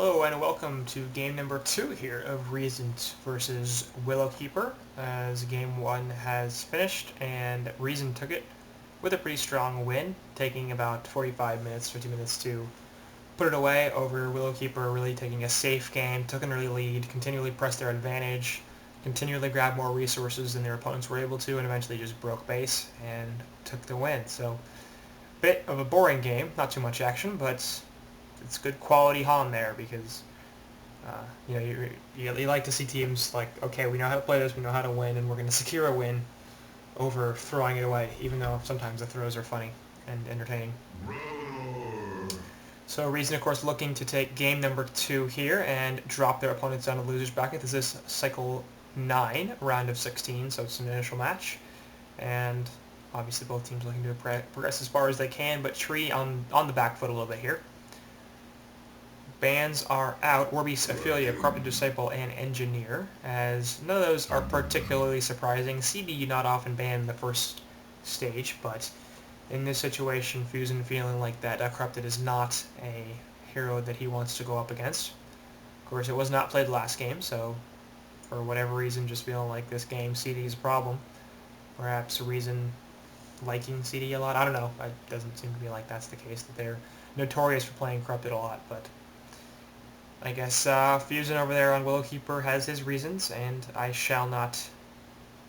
Hello and welcome to game number 2 here of Reason versus Willowkeeper, as game 1 has finished and Reason took it with a pretty strong win, taking about 45 minutes, 50 minutes to put it away over Willowkeeper, really taking a safe game, took an early lead, continually pressed their advantage, continually grabbed more resources than their opponents were able to, and eventually just broke base and took the win. So, bit of a boring game, not too much action, but it's good quality HoN there because you like to see teams like, okay, we know how to play this, we know how to win, and we're going to secure a win over throwing it away, even though sometimes the throws are funny and entertaining. So Reason, of course, looking to take game number 2 here and drop their opponents down to loser's bracket. This is cycle 9, round of 16, so it's an initial match, and obviously both teams looking to progress as far as they can, but Tree on the back foot a little bit here. Bans are out: Orbis, Ophelia, Corrupted Disciple, and Engineer, as none of those are particularly surprising. CD not often banned in the first stage, but in this situation, Fusion feeling like that Corrupted is not a hero that he wants to go up against. Of course, it was not played last game, so for whatever reason, just feeling like this game, CD is a problem. Perhaps Reason liking CD a lot. I don't know. It doesn't seem to be like that's the case, that they're notorious for playing Corrupted a lot, but I guess Fusion over there on Willowkeeper has his reasons, and I shall not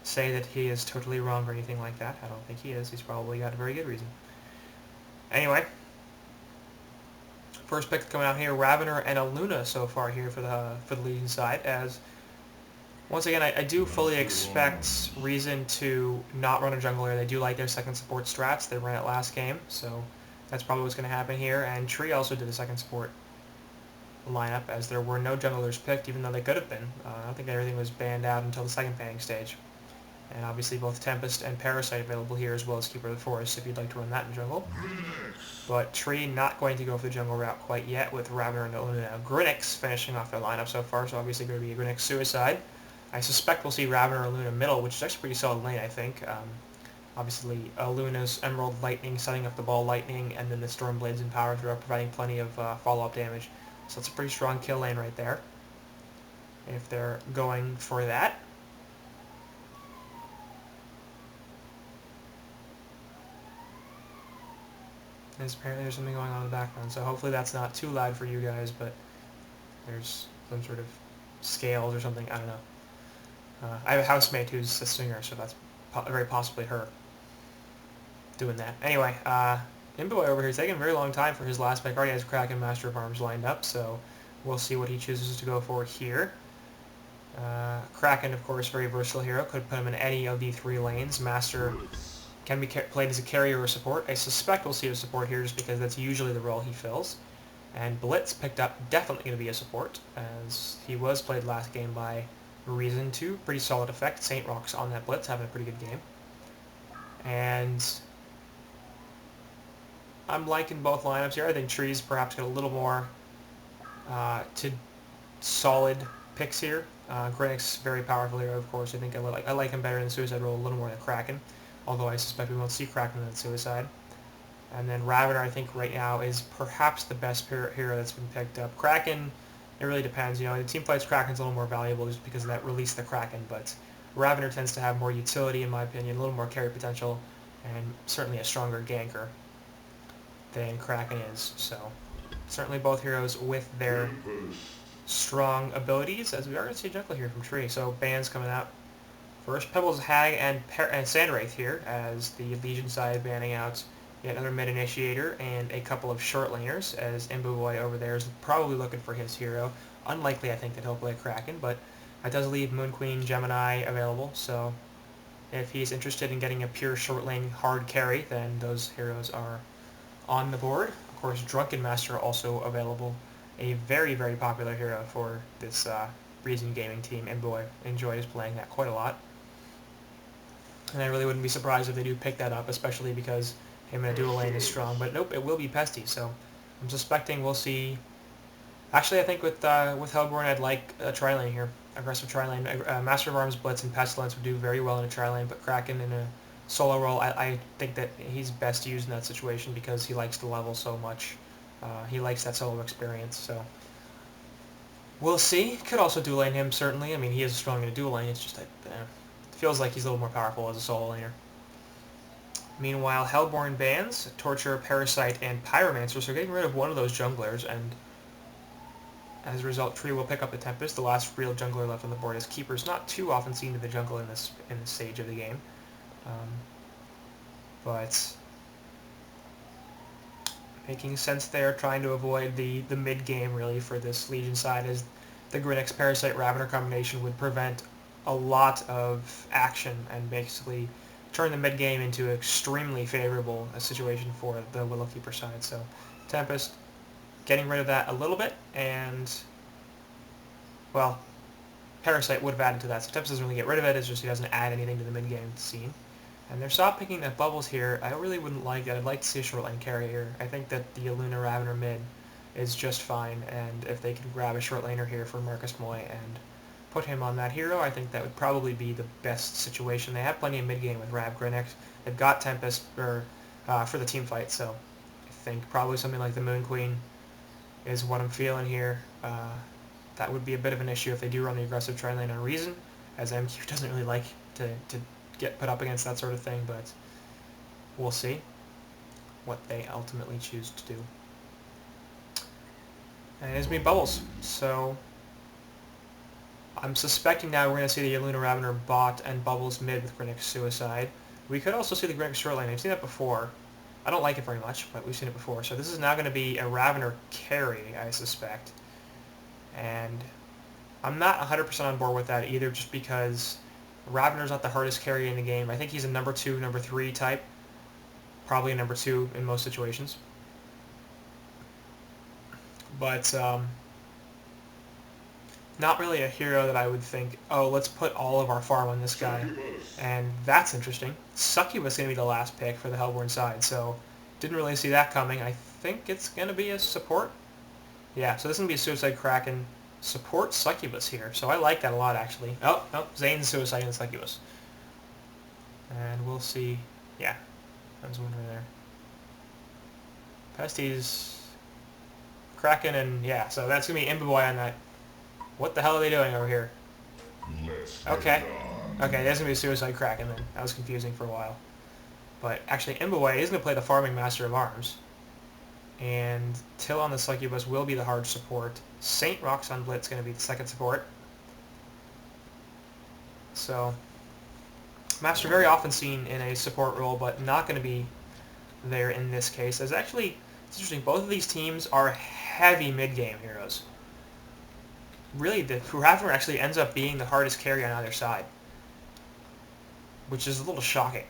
say that he is totally wrong or anything like that. I don't think he is. He's probably got a very good reason. Anyway, first pick coming out here, Ravener and a Luna so far here for the Legion side, as once again, I do fully expect Reason to not run a jungler. They do like their second support strats. They ran it last game, so that's probably what's going to happen here. And Tree also did a second support lineup, as there were no junglers picked, even though they could have been. I don't think everything was banned out until the second banning stage. And obviously both Tempest and Parasite available here, as well as Keeper of the Forest if you'd like to run that in jungle. But Tree not going to go for the jungle route quite yet, with Ravener and Luna. Grinix finishing off their lineup so far, so obviously going to be a Grinix suicide. I suspect we'll see Ravener and Luna middle, which is actually a pretty solid lane, I think. Obviously, Luna's Emerald Lightning, setting up the Ball Lightning, and then the Stormblades and Power Throw, providing plenty of follow-up damage. So it's a pretty strong kill lane right there, if they're going for that. Apparently there's something going on in the background, so hopefully that's not too loud for you guys, but there's some sort of scales or something, I don't know. I have a housemate who's a singer, so that's very possibly her doing that. Anyway, Imboy over here is taking a very long time for his last pick. Already has Kraken, Master of Arms lined up, so we'll see what he chooses to go for here. Kraken, of course, very versatile hero. Could put him in any of the 3 lanes. Master can be played as a carrier or support. I suspect we'll see a support here just because that's usually the role he fills. And Blitz picked up, definitely going to be a support, as he was played last game by Reason 2. Pretty solid effect. Saint Rock's on that Blitz, having a pretty good game. And I'm liking both lineups here. I think Tree's perhaps got a little more to solid picks here. Grinix, very powerful hero, of course. I think I like him better in the Suicide role, a little more than Kraken, although I suspect we won't see Kraken in the Suicide. And then Ravener, I think right now is perhaps the best hero that's been picked up. Kraken, it really depends. You know, the team fights Kraken's a little more valuable just because of that release the Kraken, but Ravener tends to have more utility, in my opinion, a little more carry potential, and certainly a stronger ganker than Kraken is. So certainly both heroes with their strong abilities, as we are going to see a jungler here from Tree. So bans coming out. First, Pebbles, Hag, and Sandwraith here, as the Legion side banning out yet another mid-initiator and a couple of short laners, as Imboy over there is probably looking for his hero. Unlikely, I think, that he'll play Kraken, but that does leave Moon Queen, Gemini available, so if he's interested in getting a pure short lane hard carry, then those heroes are on the board. Of course, Drunken Master also available, a very, very popular hero for this Reason Gaming team. Imboy enjoys playing that quite a lot. And I really wouldn't be surprised if they do pick that up, especially because him in a dual lane is strong. But nope, it will be Pesty, so I'm suspecting we'll see. Actually, I think with Hellborn, I'd like a tri-lane here. Aggressive tri-lane. Master of Arms, Blitz, and Pestilence would do very well in a tri-lane, but Kraken in a solo role, I think that he's best used in that situation because he likes to level so much. He likes that solo experience, so We'll see. Could also dual lane him, certainly. I mean, he is strong in a dual lane. It's just, it feels like he's a little more powerful as a solo laner. Meanwhile, Hellborn bans, Torture, Parasite, and Pyromancer, so getting rid of one of those junglers, and as a result, Tree will pick up the Tempest. The last real jungler left on the board is Keeper's not too often seen in the jungle in this stage of the game. But making sense there, trying to avoid the mid-game, really, for this Legion side, as the Grinix Parasite Ravener combination would prevent a lot of action and basically turn the mid-game into an extremely favorable situation for the Willowkeeper side. So Tempest getting rid of that a little bit, and, well, Parasite would have added to that. So Tempest doesn't really get rid of it, it's just he doesn't add anything to the mid-game scene. And they're stop picking at Bubbles here. I really wouldn't like that. I'd like to see a short lane carry here. I think that the Luna Ravener mid is just fine, and if they can grab a short laner here for Marcus Moy and put him on that hero, I think that would probably be the best situation. They have plenty of mid game with Rav Grinix. They've got Tempest for the team fight, so I think probably something like the Moon Queen is what I'm feeling here. That would be a bit of an issue if they do run the aggressive tri-lane on Reason, as MQ doesn't really like to get put up against that sort of thing, but we'll see what they ultimately choose to do. And it's me Bubbles, so I'm suspecting now we're going to see the Luna Ravener bot and Bubbles mid with Grinix Suicide. We could also see the Grinix short lane. I've seen that before. I don't like it very much, but we've seen it before. So this is now going to be a Ravener carry, I suspect. And I'm not 100% on board with that either, just because Ravener's not the hardest carry in the game. I think he's a number 2, number 3 type. Probably a number 2 in most situations. But not really a hero that I would think, oh, let's put all of our farm on this guy. And that's interesting. Succubus is going to be the last pick for the Hellborn side, so didn't really see that coming. I think it's going to be a support. Yeah, so this is going to be a Suicide Kraken support Succubus here, so I like that a lot, actually. Oh, Zane's Suicide and Succubus. And we'll see. Yeah, that's one right there. Pesty's Kraken, and yeah, so that's going to be Imboboy on that. What the hell are they doing over here? Okay. Okay, there's going to be a Suicide Kraken then. That was confusing for a while. But actually, Imboboy is going to play the Farming Master of Arms. And Till on the Succubus will be the hard support. Saint Rocks on Blitz going to be the second support. So, Master very often seen in a support role, but not going to be there in this case. As actually, it's interesting, both of these teams are heavy mid-game heroes. Really, the Ravener actually ends up being the hardest carry on either side, which is a little shocking,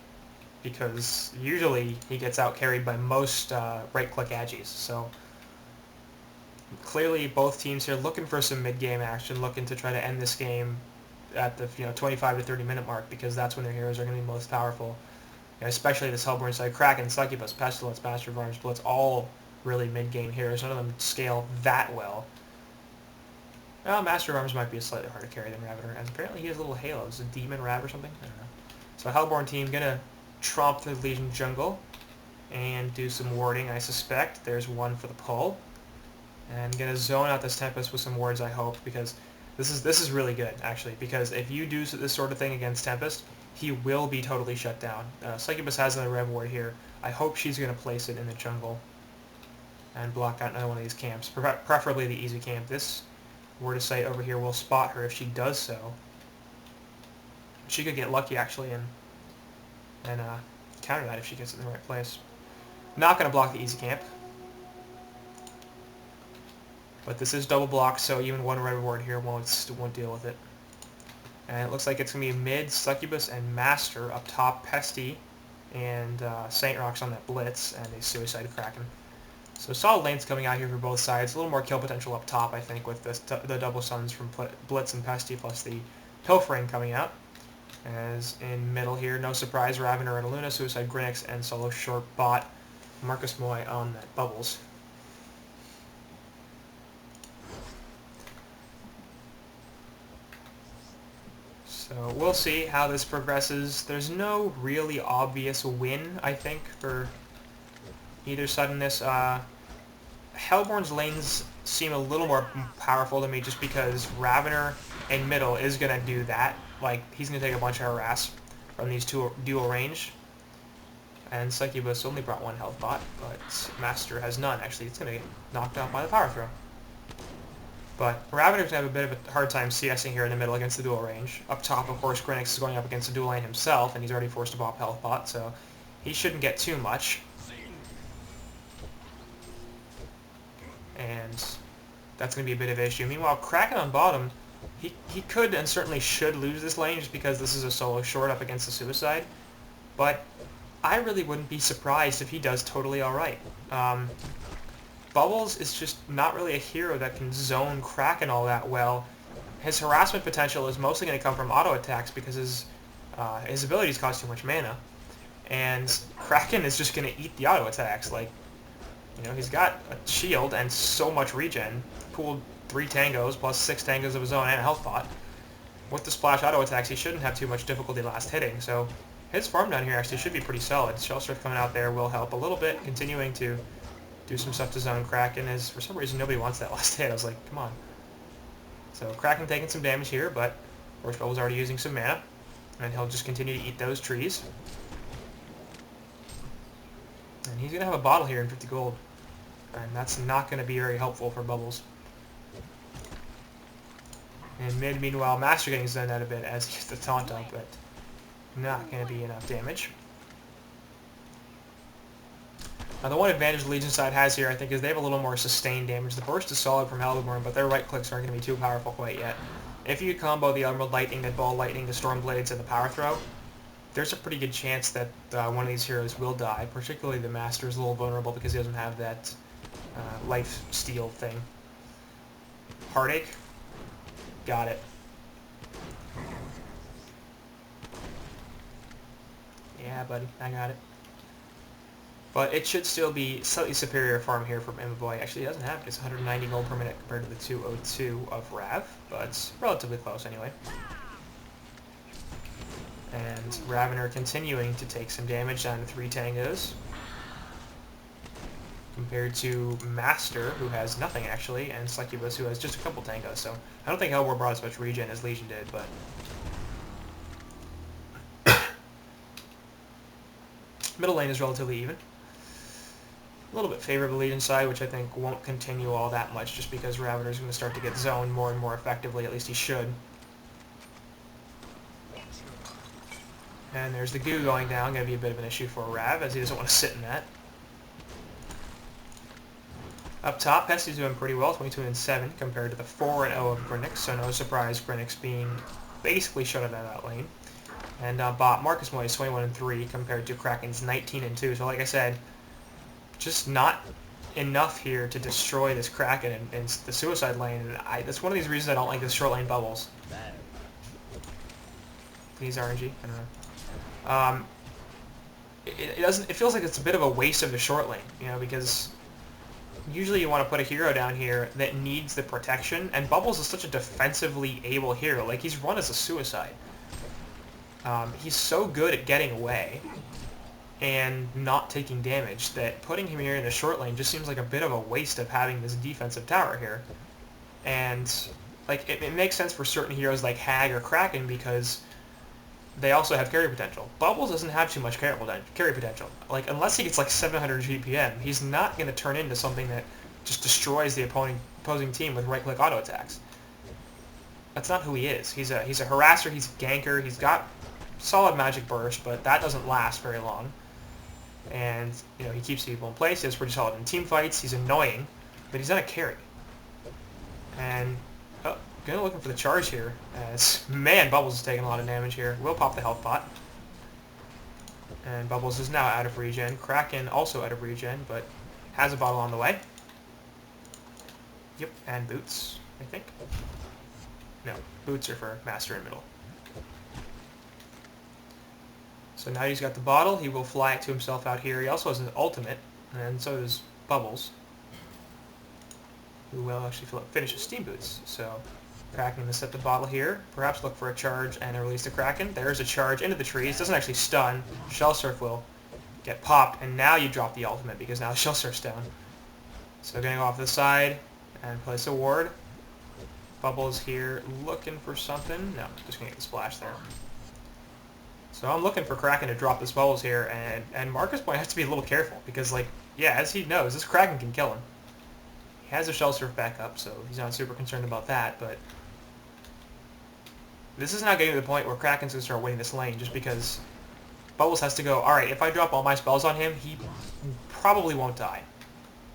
because usually he gets out-carried by most right-click Agis. So clearly both teams here looking for some mid-game action, looking to try to end this game at the 25 to 30 minute mark, because that's when their heroes are going to be most powerful. Especially this Hellborn side, Kraken, Succubus, Pestilence, Master of Arms, Blitz, all really mid-game heroes. None of them scale that well. Well, Master of Arms might be a slightly harder carry than Ravener, as apparently he has little halos. A Demon Rav or something? I don't know. So Hellborn team gonna tromp the Legion jungle and do some warding, I suspect. There's one for the pull. And gonna zone out this Tempest with some wards, I hope, because this is really good, actually, because if you do this sort of thing against Tempest, he will be totally shut down. Succubus has another Rev ward here. I hope she's gonna place it in the jungle and block out another one of these camps, preferably the easy camp. This Word of Sight over here will spot her if she does so. She could get lucky, actually, and counter that if she gets it in the right place. Not going to block the easy camp. But this is double block, so even one red ward here won't deal with it. And it looks like it's going to be mid, Succubus, and Master up top, Pesty, and Saint Rocks on that Blitz, and a Suicide Kraken. So solid lanes coming out here for both sides. A little more kill potential up top, I think, with the double suns from Blitz and Pesty, plus the Pilfering coming out. As in middle here, no surprise, Ravener and Luna, Suicide Grinix, and solo short bot Marcus Moy on that Bubbles. So we'll see how this progresses. There's no really obvious win, I think, for either side in this. Hellborn's lanes seem a little more powerful to me just because Ravener in middle is going to do that. Like, he's going to take a bunch of harass from these two dual range. And Succubus only brought one health bot, but Master has none. Actually, it's going to get knocked out by the power throw. But Ravener's going to have a bit of a hard time CSing here in the middle against the dual range. Up top, of course, Grinix is going up against the dual lane himself, and he's already forced to bop health bot, so he shouldn't get too much. And that's going to be a bit of an issue. Meanwhile, Kraken on bottom, he could and certainly should lose this lane just because this is a solo short up against the Suicide. But I really wouldn't be surprised if he does totally alright. Bubbles is just not really a hero that can zone Kraken all that well. His harassment potential is mostly going to come from auto attacks because his abilities cost too much mana. And Kraken is just going to eat the auto attacks. Like, you know, he's got a shield and so much regen. Pooled 3 tangos plus 6 tangos of his own and a health bot. With the splash auto attacks, he shouldn't have too much difficulty last hitting. So his farm down here actually should be pretty solid. Shellsurf coming out there will help a little bit, continuing to do some stuff to zone Kraken, as for some reason nobody wants that last hit. I was like, come on. So Kraken taking some damage here, but Horse Bubble's already using some mana, and he'll just continue to eat those trees. And he's going to have a bottle here in 50 gold, and that's not going to be very helpful for Bubbles. And mid, meanwhile, Master getting zoned out a bit as he gets the taunt up, but not going to be enough damage. Now, the one advantage the Legion side has here, I think, is they have a little more sustained damage. The burst is solid from Hellborn, but their right clicks aren't going to be too powerful quite yet. If you combo the Emerald Lightning, the Ball Lightning, the Storm Blades, and the Power Throw, there's a pretty good chance that one of these heroes will die. Particularly the Master is a little vulnerable because he doesn't have that life steal thing. Heartache. Got it. Yeah, buddy, I got it. But it should still be slightly superior farm here from Imboy. Actually, he doesn't have it. It's 190 gold per minute compared to the 202 of Rav, but it's relatively close anyway. And Ravener continuing to take some damage down to 3 tangos. Compared to Master, who has nothing actually, and Succubus, who has just a couple tangos. So I don't think Hellborn brought as much regen as Legion did, but middle lane is relatively even. A little bit favor of the Legion side, which I think won't continue all that much just because Ravener is going to start to get zoned more and more effectively, at least he should. And there's the goo going down, going to be a bit of an issue for Rav, as he doesn't want to sit in that. Up top, Pesty's doing pretty well, 22-7 compared to the 4-0 of Grinix, so no surprise Grinix being basically shut out of that lane. And bot Marcus Moy is 21-3 compared to Kraken's 19-2, so like I said, just not enough here to destroy this Kraken in the Suicide lane, and that's one of these reasons I don't like this short lane Bubbles. Please RNG, I don't know. It feels like it's a bit of a waste of the short lane, you know, because usually you want to put a hero down here that needs the protection, and Bubbles is such a defensively able hero. Like, he's run as a Suicide. He's so good at getting away and not taking damage that putting him here in the short lane just seems like a bit of a waste of having this defensive tower here. And, like, it makes sense for certain heroes like Hag or Kraken because they also have carry potential. Bubbles doesn't have too much carry potential. Like, unless he gets like 700 GPM, he's not going to turn into something that just destroys the opposing team with right-click auto attacks. That's not who he is. He's a harasser, he's a ganker, he's got solid magic burst, but that doesn't last very long. And, you know, he keeps people in place, he's pretty solid in team fights, he's annoying, but he's not a carry. And Gonna looking for the charge here, as, man, Bubbles is taking a lot of damage here. We'll pop the health bot. And Bubbles is now out of regen. Kraken also out of regen, but has a bottle on the way. Yep, and boots, I think. No, boots are for Master in middle. So now he's got the bottle, he will fly it to himself out here. He also has an ultimate, and so does Bubbles, who will actually finish his steam boots. So Kraken to set the bottle here, perhaps look for a charge and a release the Kraken. There's a charge into the trees, doesn't actually stun. Shell Surf will get popped, and now you drop the ultimate because now Shell Surf's down. So going off the side, and place a ward. Bubbles here looking for something. No, just going to get the splash there. So I'm looking for Kraken to drop this Bubbles here, and Marcus Point has to be a little careful because, like, yeah, as he knows, this Kraken can kill him. He has a Shell Surf backup, so he's not super concerned about that, but this is now getting to the point where Kraken's going to start winning this lane just because Bubbles has to go, alright, if I drop all my spells on him, he probably won't die.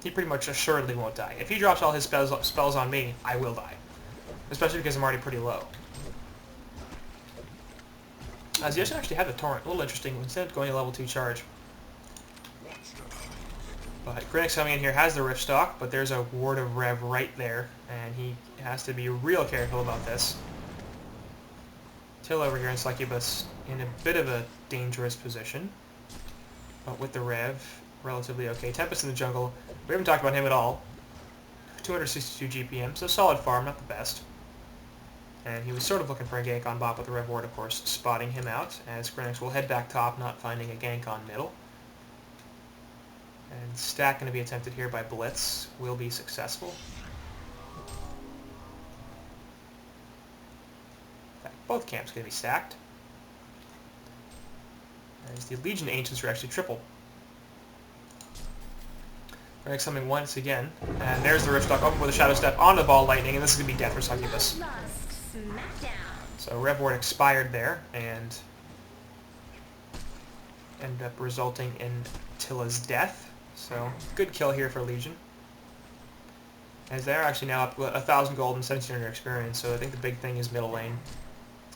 He pretty much assuredly won't die. If he drops all his spells on me, I will die. Especially because I'm already pretty low. He doesn't actually have the Torrent. A little interesting. Instead of going to level 2 charge. But Grinix coming in here has the Rift Stock, but there's a Ward of Rev right there, and he has to be real careful about this. Till over here in Succubus in a bit of a dangerous position. But with the Rev, relatively okay. Tempest in the jungle. We haven't talked about him at all. 262 GPM, so solid farm, not the best. And he was sort of looking for a gank on bot, but the Rev Ward, of course, spotting him out, as Grinix will head back top, not finding a gank on middle. And stack going to be attempted here by Blitz. Will be successful. In fact, both camps going to be stacked. As the Legion Ancients are actually triple. Grinix coming once again, and there's the Riftstock up with a Shadow Step onto the Ball Lightning, and this is going to be death for Succubus. So Rev Ward expired there, and ended up resulting in Tilla's death. So good kill here for Legion. As they're actually now up 1,000 gold and 1,700 experience, so I think the big thing is middle lane.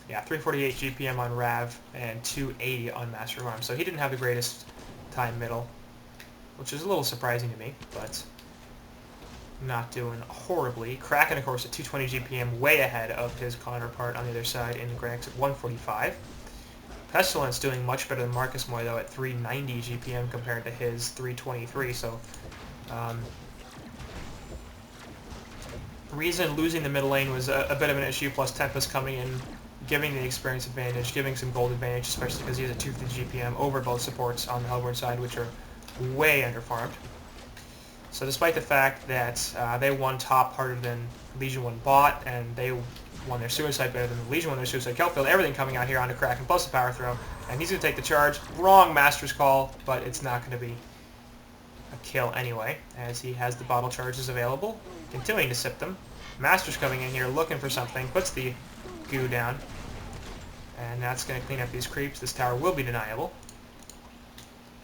Yeah, 348 GPM on Rav and 280 on Master of Arms. So he didn't have the greatest time middle, which is a little surprising to me, but not doing horribly. Kraken, of course, at 220 GPM, way ahead of his counterpart on the other side in Grinix at 145. Pestilence doing much better than Marcus Moy, though, at 390 GPM compared to his 323, so reason losing the middle lane was a bit of an issue, plus Tempest coming in, giving the experience advantage, giving some gold advantage, especially because he has a 250 GPM over both supports on the Hellborn side, which are way underfarmed. So despite the fact that they won top harder than Legion won bot, and they won their suicide better than the Legion won their suicide Kelpfield, everything coming out here onto Kraken, plus the power throw, and he's going to take the charge. Wrong Master's Call, but it's not going to be a kill anyway, as he has the bottle charges available, continuing to sip them. Master's coming in here looking for something, puts the goo down, and that's going to clean up these creeps. This tower will be deniable.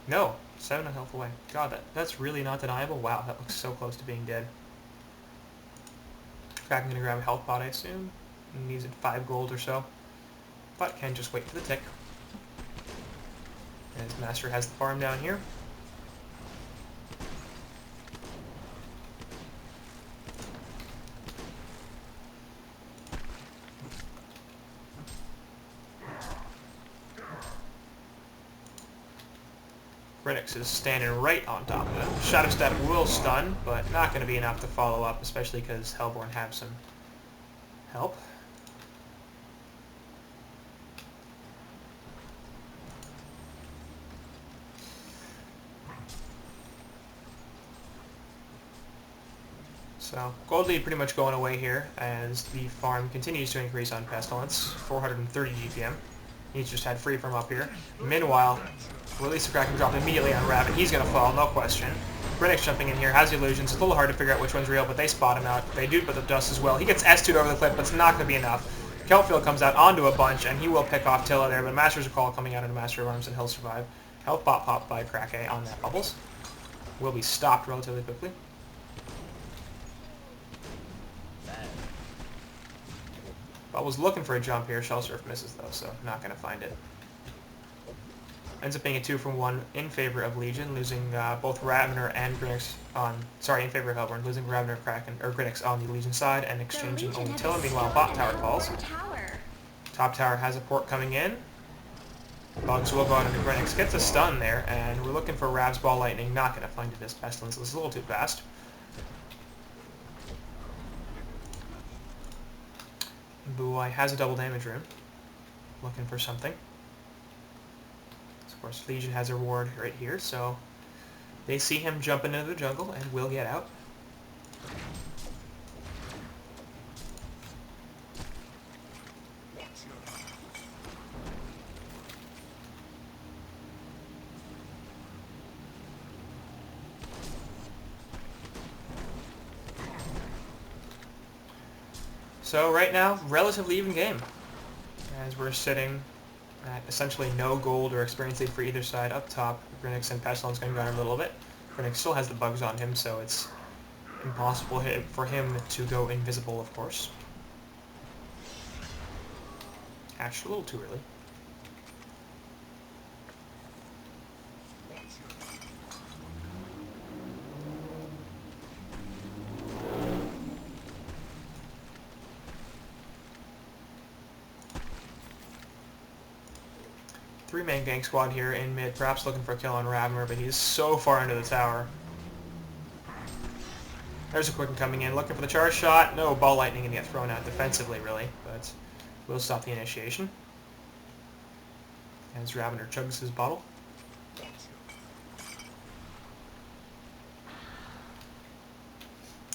No, 7 health away. God, that's really not deniable. Wow, that looks so close to being dead. Kraken going to grab a health pot, I assume. He needs 5 gold or so, but can just wait for the tick. As Master has the farm down here. Grinix is standing right on top of him. Shadow Step will stun, but not going to be enough to follow up, especially because Hellborn have some help. So, gold lead pretty much going away here as the farm continues to increase on Pestilence, 430 GPM. He's just had free from up here. Meanwhile, Release the Kraken dropped immediately on Rav, and he's going to fall, no question. Grinix jumping in here, has the illusions. It's a little hard to figure out which one's real, but they spot him out. They do put the dust as well. He gets S2'd over the cliff, but it's not going to be enough. Kelpfield comes out onto a bunch, and he will pick off Tilla there, but Master's a Call coming out into Master of Arms, and he'll survive. Health bot pop by Krake on that Bubbles. Will be stopped relatively quickly. Bubbles looking for a jump here. Shell Surf misses, though, so not going to find it. Ends up being a 2-for-1 in favor of Legion, losing both Ravner and Grinix on... Sorry, in favor of Hellborn, losing Ravner, Kraken, or Grinix on the Legion side, and exchanging only Tilla. Meanwhile, bot tower falls. Top tower has a port coming in. Bugs will go out into Grinix. Gets a stun there, and we're looking for Rav's Ball Lightning. Not going to find it as Pestilence. This is a little too fast. Buai has a double damage rune. Looking for something. Of course, Legion has a reward right here, so they see him jump into the jungle and will get out. So right now, relatively even game, as we're sitting at essentially no gold or experience lead for either side. Up top, Grinix and Pestilence going to run a little bit. Grinix still has the bugs on him, so it's impossible for him to go invisible, of course. Hatched a little too early. Three-man gank squad here in mid, perhaps looking for a kill on Ravner, but he's so far into the tower. There's a Quicken coming in, looking for the charge shot. No, ball lightning and get thrown out defensively, really, but will stop the initiation. As Ravner chugs his bottle.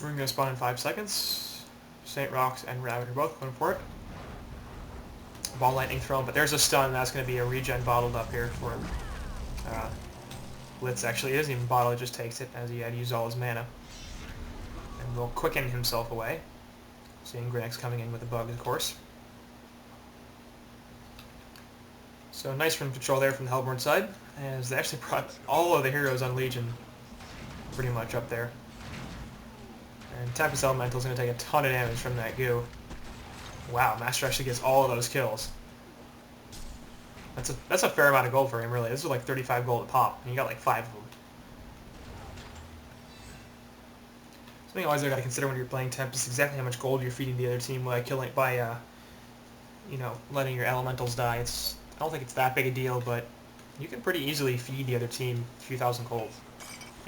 We're going to spawn in 5 seconds. St. Rox and Ravner both going for it. Ball lightning thrown, but there's a stun. That's going to be a regen bottled up here for Blitz. Actually, it isn't even bottle, it just takes it as he had used all his mana. And will quicken himself away. Seeing Grinix coming in with the bug, of course. So nice from control there from the Hellborn side, as they actually brought all of the heroes on Legion pretty much up there. And Tempest Elemental is going to take a ton of damage from that goo. Wow, Master actually gets all of those kills. That's a fair amount of gold for him, really. This is like 35 gold a pop, and you got like 5 of them. Something always I got to consider when you're playing Tempest, exactly how much gold you're feeding the other team by you know, letting your elementals die. I don't think it's that big a deal, but you can pretty easily feed the other team a few thousand gold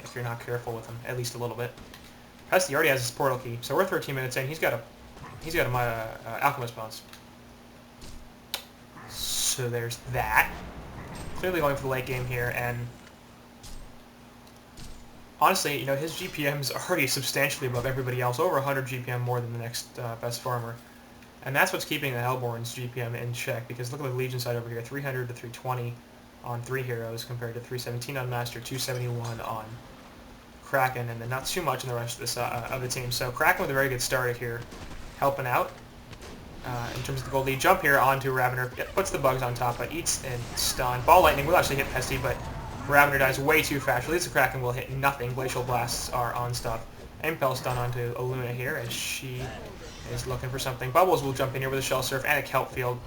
if you're not careful with them, at least a little bit. Pesty already has his portal key, so we're 13 minutes in. He's got a Alchemist bounce. So there's that. Clearly going for the late game here, and honestly, you know, his GPM is already substantially above everybody else, over 100 GPM more than the next best farmer. And that's what's keeping the Hellborn's GPM in check, because look at the Legion side over here, 300 to 320 on 3 heroes compared to 317 on Master, 271 on Kraken, and then not too much in the rest of, this, of the team. So Kraken with a very good start here, helping out in terms of the gold lead. Jump here onto Ravner, puts the bugs on top, but eats and stun. Ball Lightning will actually hit Pesty, but Ravner dies way too fast. At least the Kraken will hit nothing. Glacial Blasts are on stuff. Impel stun onto Aluna here as she is looking for something. Bubbles will jump in here with a Shell Surf and a Kelp Field.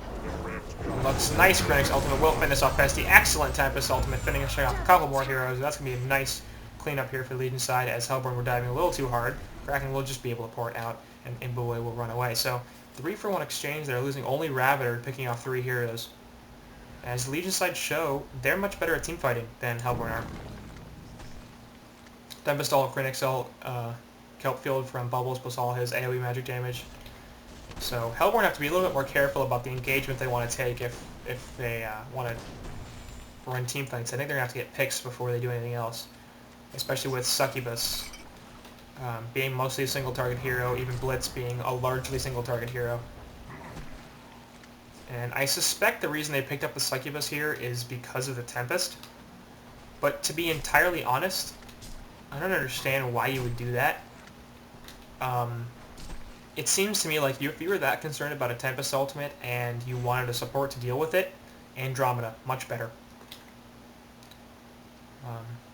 Looks nice. Grinix ultimate will finish off Pesty. Excellent Tempest ultimate, finishing off a couple more heroes. That's going to be a nice cleanup here for the Legion side, as Hellborn were diving a little too hard. Kraken will just be able to port out, and Imboy will run away. So 3-for-1 exchange. They're losing only Ravner, picking off 3 heroes. As the Legion side show, they're much better at teamfighting than Hellborn are. Tempest ult, Grinix ult, Kelp Field from Bubbles plus all his AoE magic damage. So Hellborn have to be a little bit more careful about the engagement they want to take if they want to run team fights. I think they're going to have to get picks before they do anything else, especially with Succubus being mostly a single target hero, even Blitz being a largely single target hero. And I suspect the reason they picked up the Succubus here is because of the Tempest. But to be entirely honest, I don't understand why you would do that. It seems to me like if you were that concerned about a Tempest ultimate and you wanted a support to deal with it, Andromeda, much better.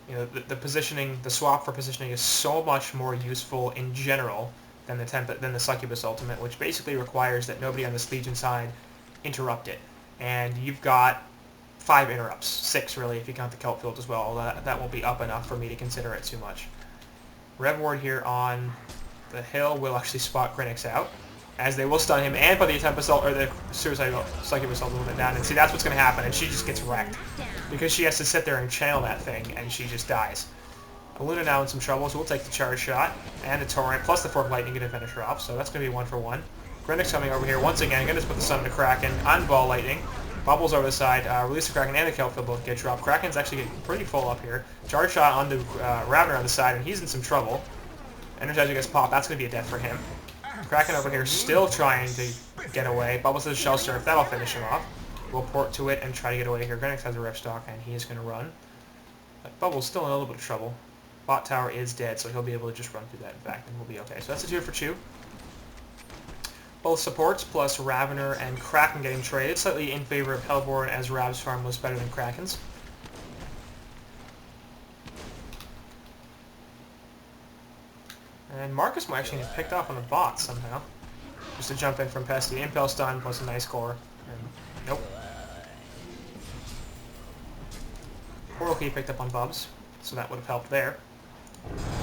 You know, the positioning, the swap for positioning is so much more useful in general than the Succubus ultimate, which basically requires that nobody on this Legion side interrupt it. And you've got 5 interrupts, 6 really if you count the Kelp Field as well. That won't be up enough for me to consider it too much. Rev Ward here on the hill will actually spot Grinix out, as they will stun him and put the Tempest ult, or the Suicide Succubus ult a little bit down. And see, that's what's going to happen, and she just gets wrecked because she has to sit there and channel that thing, and she just dies. Aluna now in some trouble, so we'll take the charge shot and the Torrent plus the Fork Lightning to finish her off. So that's going to be 1-for-1. Grinix coming over here once again. Going to put the Sun to Kraken on Ball Lightning. Bubbles over the side. Release the Kraken and the Kelp Field both get dropped. Kraken's actually getting pretty full up here. Charge shot onto Ravner on the side, and he's in some trouble. Energizer gets popped. That's going to be a death for him. Kraken over here still trying to get away. Bubbles has a Shell Surf. That'll finish him off. We'll port to it and try to get away here. Grinix has a Rip Stock, and he is going to run. But Bubbles still in a little bit of trouble. Bot tower is dead, so he'll be able to just run through that, in fact, and we'll be okay. So that's a 2-for-2. Both supports plus Ravener and Kraken getting traded, slightly in favor of Hellborn as Rav's farm was better than Kraken's. And Marcus might actually get picked off on the bot somehow. Just to jump in from Pesty. Impel stun plus a nice core. And nope. Portal Key picked up on Bubs, so that would have helped there.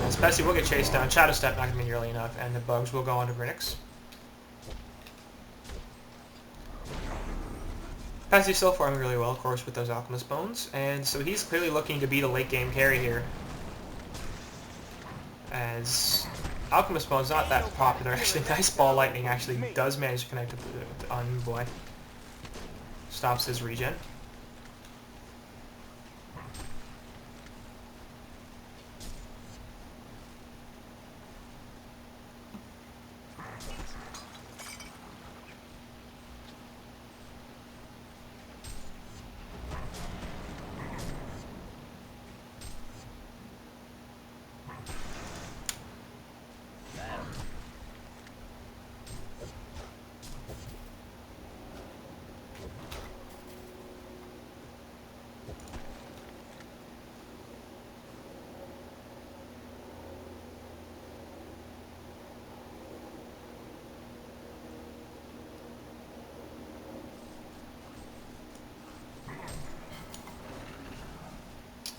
As Pesty will get chased down, Shadow Step not going to be nearly enough, and the bugs will go on to Grinix. Pesty's still farming really well, of course, with those Alchemist Bones, and so he's clearly looking to be the late game carry here. As Alchemist Bone's not that popular, actually. Nice Ball Lightning actually does manage to connect on Boy. Stops his regen.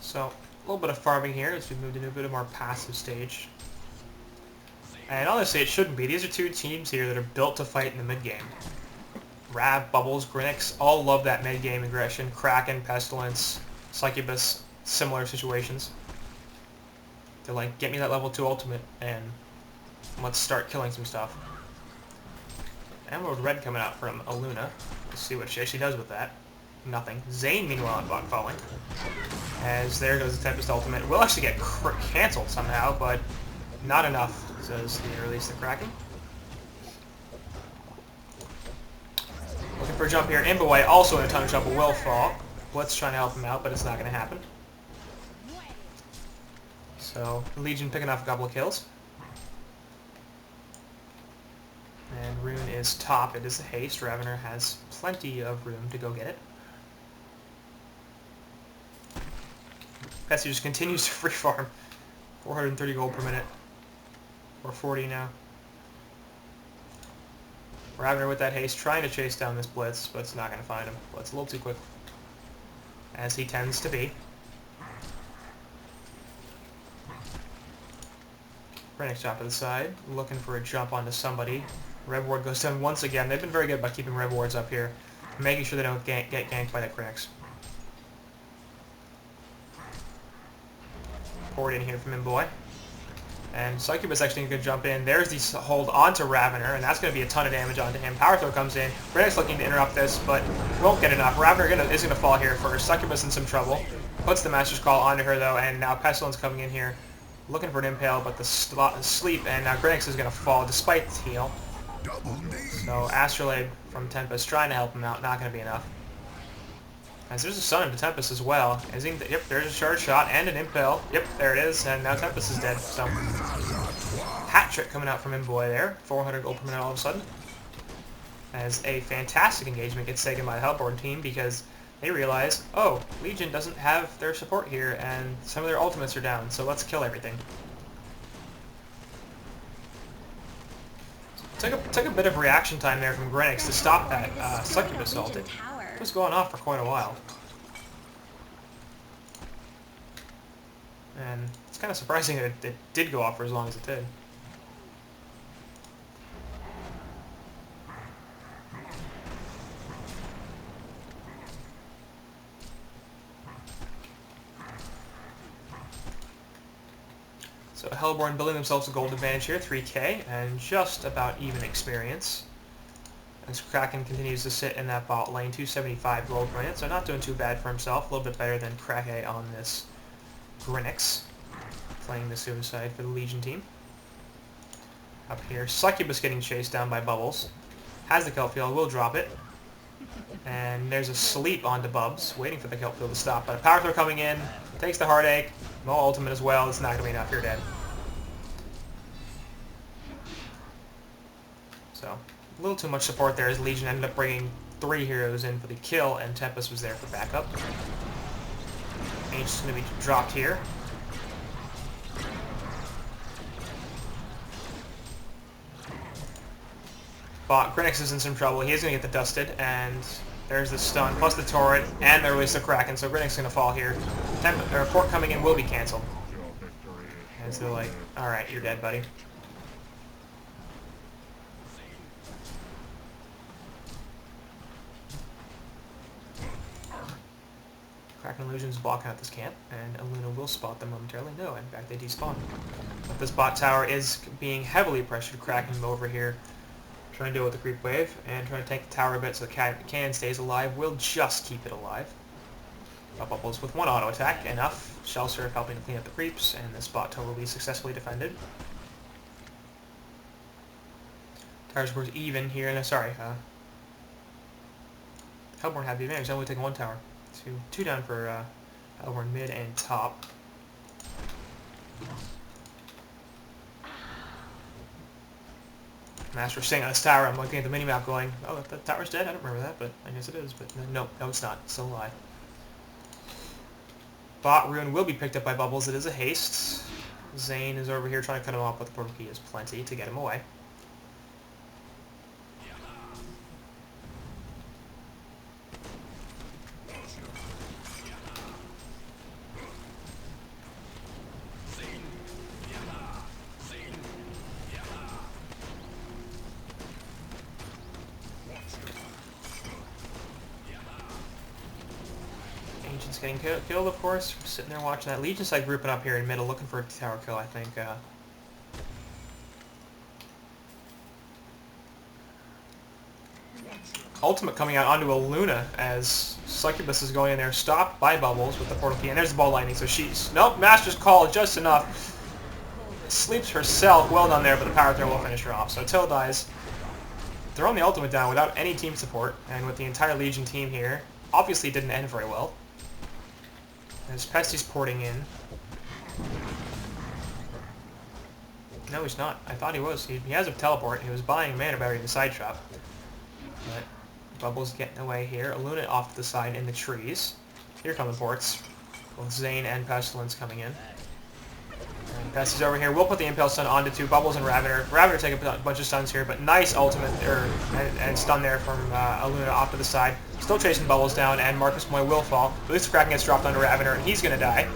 So, a little bit of farming here as we move into a bit of more passive stage. And honestly, it shouldn't be. These are two teams here that are built to fight in the mid-game. Rav, Bubbles, Grinix, all love that mid-game aggression. Kraken, Pestilence, Succubus, similar situations. They're like, get me that level 2 ultimate, and let's start killing some stuff. Emerald Red coming out from Aluna. Let's see what she actually does with that. Nothing. Zane, meanwhile, on bot falling. As there goes the Tempest ultimate. Will actually get cancelled somehow, but not enough, says the release the Kraken. Looking for a jump here. Imboy also in a ton of trouble. Will fall. Blitz trying to help him out, but it's not going to happen. So, Legion picking off a couple of kills. And Rune is top. It is the haste. Ravener has plenty of room to go get it. Pesty just continues to free farm. 430 gold per minute. Or 40 now. Ravener with that haste trying to chase down this Blitz, but it's not going to find him. Blitz a little too quick. As he tends to be. Grinix top to the side. Looking for a jump onto somebody. Rev Ward goes down once again. They've been very good about keeping Rev Wards up here. Making sure they don't get ganked by that Grinix. Poured in here from Imboy. And Succubus actually going to jump in. There's the hold onto Ravener, and that's going to be a ton of damage onto him. Power Throw comes in. Grinix looking to interrupt this, but won't get enough. Ravener is going to fall here first. Succubus in some trouble. Puts the Master's Call onto her, though, and now Pestilence coming in here. Looking for an Impale, but the sleep, and now Grinix is going to fall despite the heal. So Astrolabe from Tempest trying to help him out. Not going to be enough. As there's a Sun into Tempest as well. Yep, there's a Charge Shot and an Impale. Yep, there it is, and now Tempest is dead. So, hat trick coming out from Imboy there. 400 gold per minute all of a sudden. As a fantastic engagement gets taken by the Hellborn team because they realize, oh, Legion doesn't have their support here, and some of their ultimates are down, so let's kill everything. Took a bit of reaction time there from Grinix to stop that Succubus ult. It was going off for quite a while. And it's kind of surprising that it did go off for as long as it did. So Hellborn building themselves a gold advantage here, 3k, and just about even experience. As Kraken continues to sit in that bot lane, 275 gold per minute, so not doing too bad for himself. A little bit better than Krake on this Grinix, playing the Suicide for the Legion team. Up here, Succubus getting chased down by Bubbles. Has the Kelp Field, will drop it. And there's a sleep onto Bubs, waiting for the Kelp Field to stop. But a Power Throw coming in, takes the Heartache, no ultimate as well, it's not going to be enough, you're dead. So, A little too much support there as Legion ended up bringing 3 heroes in for the kill, and Tempest was there for backup. Ancient's going to be dropped here. Grinix is in some trouble. He is going to get the dusted, and there's the stun, plus the turret, and the release of Kraken, so Grinix is going to fall here. Port coming in will be cancelled. And so they're like, alright, you're dead, buddy. Kraken Illusion's blocking out this camp, and Aluna will spot them momentarily. No, in fact, they despawn. But this bot tower is being heavily pressured. Kraken over here, trying to deal with the creep wave, and trying to tank the tower a bit so the cannon stays alive. Will just keep it alive. Bubbles with 1 auto attack, enough. Shell Surf helping to clean up the creeps, and this bot tower will be successfully defended. Tower scores even here. No, sorry. Hellborn had the advantage. Only taking 1 tower. Two down for Hellborn mid and top. Master staying on this tower. I'm looking at the minimap going, oh, the tower's dead? I don't remember that, but I guess it is. But no, it's not. It's still alive. Bot Rune will be picked up by Bubbles. It is a haste. Zane is over here trying to cut him off, but the portal key is plenty to get him away. Ancient's getting killed, of course. We're sitting there watching that. Legion's like grouping up here in middle, looking for a tower kill, I think. Ultimate coming out onto a Luna as Succubus is going in there, stopped by Bubbles with the portal key. And there's the ball lightning, so she's... Nope, Master's Call just enough. Sleeps herself, well done there, but the power throw will finish her off. So Till dies. Throwing the ultimate down without any team support, and with the entire Legion team here. Obviously didn't end very well. As Pesty's porting in. No, he's not. I thought he was. He has a teleport. He was buying a mana battery in the side shop. But Bubbles getting away here. Aluna off to the side in the trees. Here come the ports. Both Zane and Pestilence coming in. And Pesty's over here. We'll put the Impale Stun onto 2. Bubbles and Ravener. Ravener take a bunch of stuns here, but nice ultimate and stun there from Aluna off to the side. Still chasing Bubbles down, and Marcus Moy will fall. At least Kraken gets dropped onto Ravener, and he's going to die.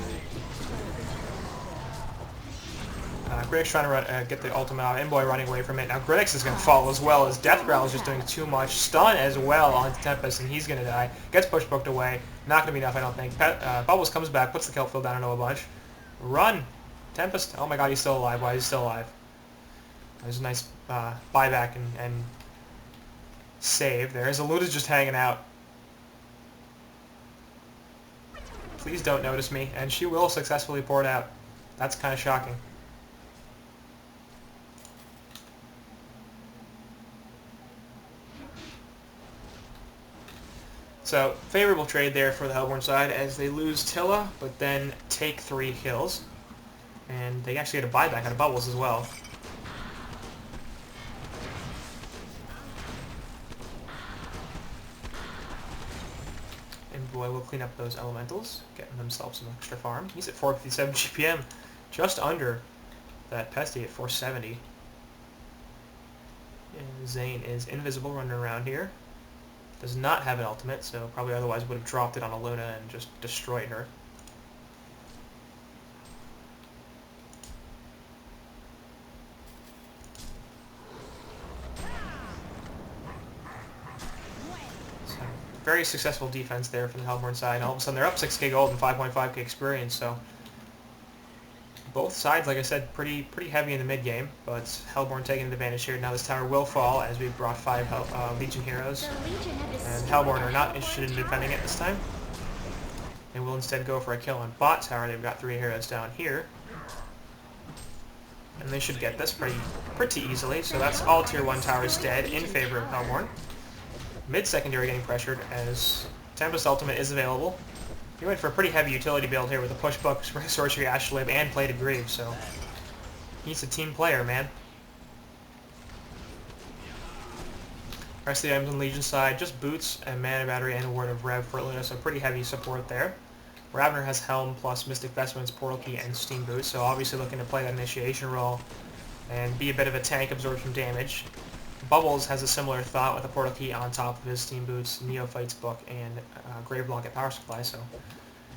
Grinix trying to get the ultimate out, Imboy running away from it. Now Grinix is going to fall as well, as Death Growl is just doing too much. Stun as well onto Tempest, and he's going to die. Gets push booked away. Not going to be enough, I don't think. Bubbles comes back, puts the kill field down into a bunch. Run! Tempest, oh my god, he's still alive. Why is he still alive? There's a nice buyback and save. There's Aluna's just hanging out. Please don't notice me, and she will successfully pour it out. That's kind of shocking. So, favorable trade there for the Hellborn side as they lose Tilla, but then take 3 kills. And they actually get a buyback out of Bubbles as well. And Boy will clean up those elementals, getting themselves some extra farm. He's at 457 GPM, just under that Pesty at 470. And Zane is invisible running around here. Does not have an ultimate, so probably otherwise would have dropped it on Aluna and just destroyed her. So, very successful defense there from the Hellborn side. All of a sudden they're up 6k gold and 5.5k experience, so both sides, like I said, pretty heavy in the mid game, but Hellborn taking advantage here. Now this tower will fall as we brought 5 Legion heroes, and Hellborn are not interested in defending it this time. They will instead go for a kill on bot tower. They've got 3 heroes down here, and they should get this pretty easily. So that's all tier 1 towers dead in favor of Hellborn. Mid secondary getting pressured as Tempest ultimate is available. He went for a pretty heavy utility build here with a push book, sorcery, Ashlib, and plated greaves, so he's a team player, man. Rest of the items on Legion side, just boots and mana battery and word of rev for Luna, so pretty heavy support there. Ravner has Helm plus Mystic Vestments, Portal Key, and Steam Boots, so obviously looking to play that initiation role and be a bit of a tank, absorb some damage. Bubbles has a similar thought with a Portal Key on top of his Steam Boots, Neophyte's Book, and Gravelock at Power Supply, so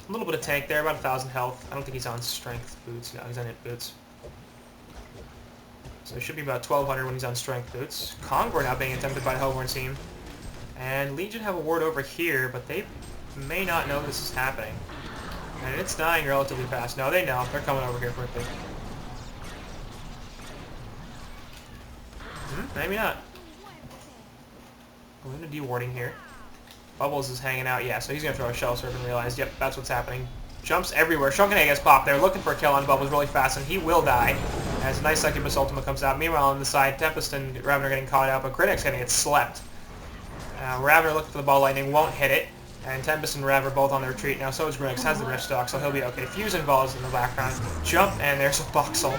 a little bit of tank there, about 1,000 health. I don't think he's on Strength Boots, no, he's on It Boots. So it should be about 1,200 when he's on Strength Boots. Convor now being attempted by the Hellborn team. And Legion have a ward over here, but they may not know this is happening. And it's dying relatively fast. No, they know. They're coming over here quickly. Maybe not. We're going to de-warding here. Bubbles is hanging out. Yeah, so he's going to throw a Shell Serve and realize, yep, that's what's happening. Jumps everywhere. Shrunken Egg gets popped there, looking for a kill on Bubbles really fast, and he will die as a nice Succubus Ultima comes out. Meanwhile, on the side, Tempest and Ravner getting caught out, but Grinix getting it slept. Ravner looking for the Ball Lightning, won't hit it, and Tempest and Rav are both on the retreat now. So is Grinix, has the Rift Stock, so he'll be okay. Fusion Balls in the background. Jump, and there's a Voxel.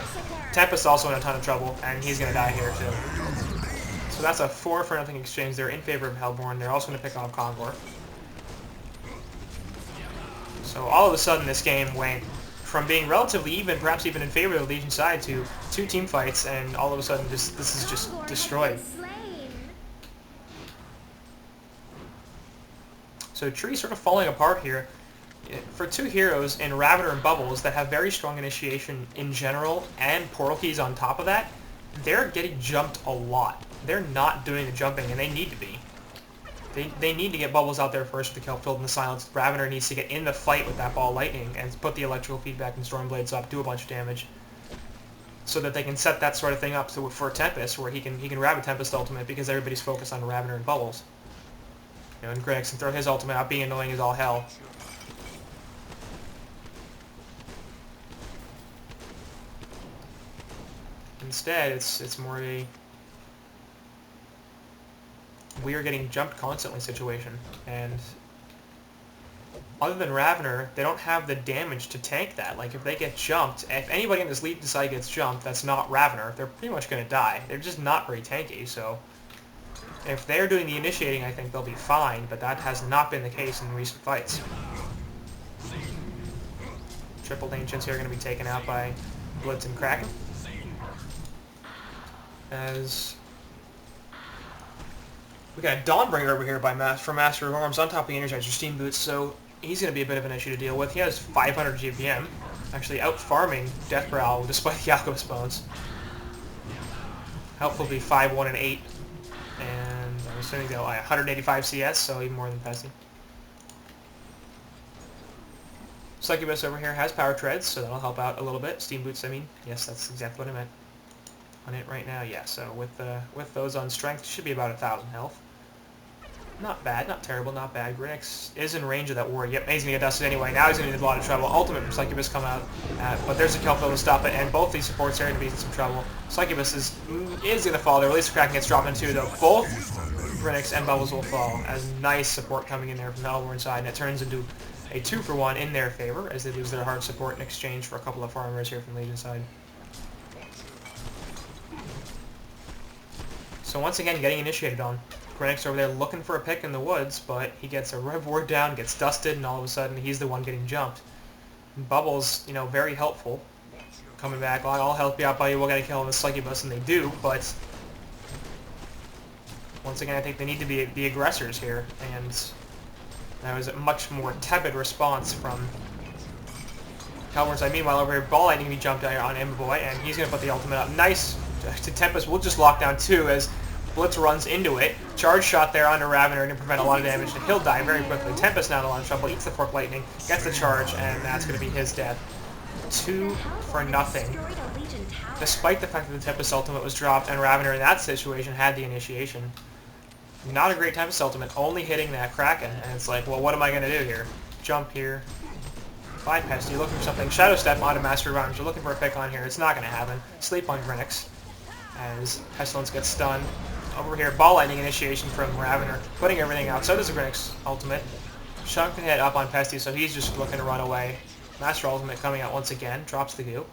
Tempest also in a ton of trouble, and he's going to die here too. So that's a 4-for-0 exchange there in favor of Hellborn. They're also going to pick off Convor. So all of a sudden this game went from being relatively even, perhaps even in favor of the Legion side, to 2 team fights, and all of a sudden this is just destroyed. So Tree sort of falling apart here. For 2 heroes in Ravener and Bubbles that have very strong initiation in general, and Portal Keys on top of that, they're getting jumped a lot. They're not doing the jumping, and they need to be. They need to get Bubbles out there first with the Kelp Filled in the Silence. Ravener needs to get in the fight with that Ball Lightning and put the electrical feedback and Stormblades up, do a bunch of damage, so that they can set that sort of thing up for Tempest, where he can grab a Tempest ultimate because everybody's focused on Ravener and Bubbles. You know, and Grinix can throw his ultimate out, being annoying as all hell. Instead, it's more a we are getting jumped constantly situation, and other than Ravener, they don't have the damage to tank that. Like, if they get jumped, if anybody in this Legion side gets jumped that's not Ravener, they're pretty much going to die. They're just not very tanky, so if they're doing the initiating, I think they'll be fine, but that has not been the case in recent fights. Triple Ancients here are going to be taken out by Blitz and Kraken. As we got a Dawnbringer over here from Master of Arms on top of the Energizer Steam Boots, so he's going to be a bit of an issue to deal with. He has 500 GPM, actually out-farming Deathbrow despite the Alchemist Bones. Health will be 5, 1, and 8, and I'm assuming they'll 185 CS, so even more than Pesty. Succubus over here has Power Treads, so that'll help out a little bit. Steam Boots, I mean. Yes, that's exactly what I meant. On it right now, yeah, so with those on Strength, should be about 1,000 health. Not bad, not terrible, not bad. Grinix is in range of that ward. Yep, he's going to get dusted anyway. Now he's going to need a lot of trouble. Ultimate from Succubus come out, but there's a Kelphill to stop it, and both these supports are going to be in some trouble. Succubus is going to fall there. At least Kraken gets dropped in too, though. Both Grinix and Bubbles will fall, as nice support coming in there from the Hellborn side, and it turns into a 2-for-1 in their favor, as they lose their hard support in exchange for a couple of farmers here from Legion side. So once again, getting initiated on. Grinix over there looking for a pick in the woods, but he gets a Rev Ward down, gets dusted, and all of a sudden he's the one getting jumped. And Bubbles, you know, very helpful. Coming back, I'll help you out, buddy, we'll get a kill on the Succubus, and they do, but once again, I think they need to be the aggressors here, and that was a much more tepid response from Hellborn side. Meanwhile, over here, Ball Lightning can be jumped on Emboy, and he's going to put the ultimate up. Nice to Tempest. We'll just lock down too as Blitz runs into it. Charge shot there onto Ravener to prevent a lot of damage. He'll die very quickly. Tempest now in a lot of trouble. Eats the Fork Lightning, gets the charge, and that's going to be his death. 2-for-0. Despite the fact that the Tempest ultimate was dropped and Ravener in that situation had the initiation. Not a great Tempest ultimate, only hitting that Kraken, and it's like, well, what am I going to do here? Jump here. By Pesty, looking for something. Shadow Step onto Master of Arms. You're looking for a pick on here. It's not going to happen. Sleep on Grinix as Pestilence gets stunned. Over here, Ball Lightning initiation from Ravener, putting everything out. So does the Grinix ultimate. Shunk can hit up on Pesty, so he's just looking to run away. Master ultimate coming out once again, drops the goo.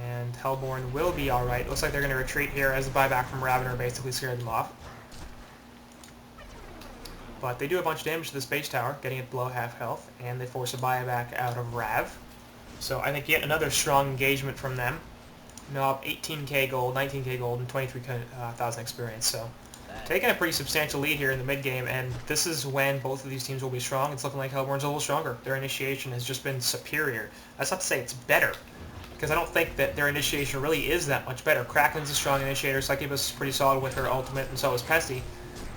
And Hellborn will be alright. Looks like they're going to retreat here as the buyback from Ravener basically scared them off. But they do a bunch of damage to this base tower, getting it below half health, and they force a buyback out of Rav. So I think yet another strong engagement from them. Now 18k gold, 19k gold, and 23,000 experience. So taking a pretty substantial lead here in the mid game, and this is when both of these teams will be strong. It's looking like Hellborn's a little stronger. Their initiation has just been superior. That's not to say it's better, because I don't think that their initiation really is that much better. Kraken's a strong initiator, Succubus is pretty solid with her ultimate, and so is Pesty.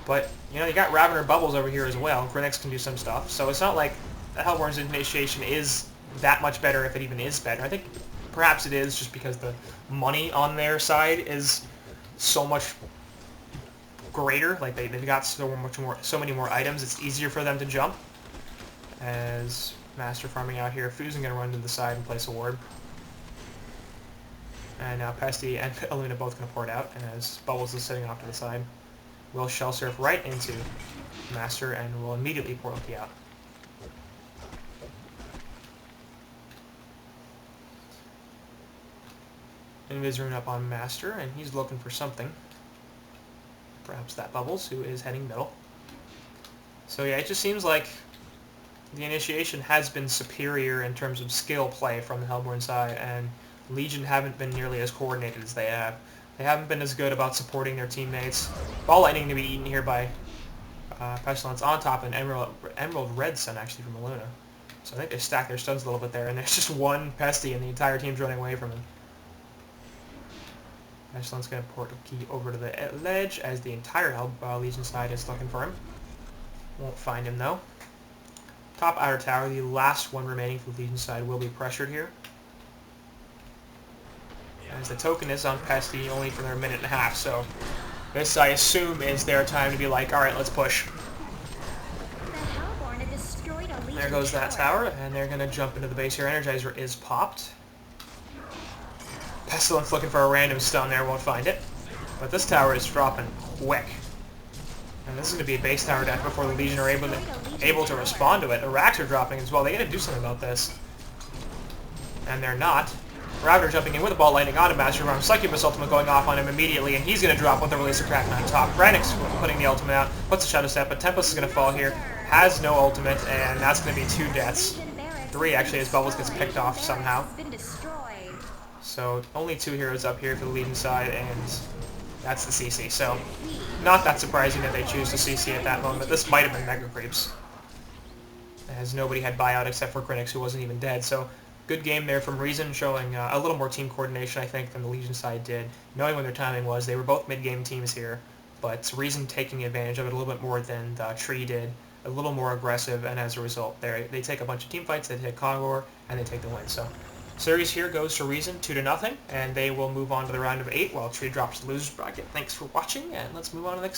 But, you know, you got Ravener Bubbles over here as well. Grinix can do some stuff, so it's not like Hellborn's initiation is that much better, if it even is better. I think perhaps it is just because the money on their side is so much greater. Like they've got so many more items. It's easier for them to jump. As Master farming out here, Fusion gonna run to the side and place a ward. And now Pesty and Illumina both gonna port out, and as Bubbles is sitting off to the side, will Shell Surf right into Master and will immediately portal key out. Invis rune up on Master, and he's looking for something. Perhaps that Bubbles, who is heading middle. So yeah, it just seems like the initiation has been superior in terms of skill play from the Hellborn side, and Legion haven't been nearly as coordinated as they have. They haven't been as good about supporting their teammates. Ball Lightning to be eaten here by Pestilence on top, and Emerald Red Sun actually from Luna. So I think they stacked their stuns a little bit there, and there's just one Pesty, and the entire team's running away from him. Pestilence going to port a key over to the ledge as the entire Legion side is looking for him. Won't find him though. Top outer tower, the last one remaining for the Legion side, will be pressured here. As the token is on Pesty only for their minute and a half, so this, I assume, is their time to be like, alright, let's push. There goes that tower, and they're going to jump into the base here. Energizer is popped. Pestilence looking for a random stun there, won't find it. But this tower is dropping quick. And this is going to be a base tower death before the Legion are able to respond to it. The racks are dropping as well. They got to do something about this. And they're not. Router jumping in with a Ball Lightning on a Master Arm. Succubus ultimate going off on him immediately, and he's going to drop with the release of Kraken on top. Granix putting the ultimate out, puts a Shadow Step, but Tempest is going to fall here. Has no ultimate, and that's going to be 2 deaths. 3 actually, as Bubbles gets picked off somehow. So only 2 heroes up here for the Legion side, and that's the CC. So not that surprising that they choose to CC at that moment. This might have been Mega Creeps, as nobody had buyout except for Grinix, who wasn't even dead. So good game there from Reason, showing a little more team coordination, I think, than the Legion side did. Knowing when their timing was, they were both mid-game teams here, but Reason taking advantage of it a little bit more than the Tree did, a little more aggressive, and as a result, they take a bunch of team fights, they hit Kongor, and they take the win. So series here goes to Reason 2-0, and they will move on to the round of 8 while Tree drops the losers bracket. Thanks for watching, and let's move on to the next series.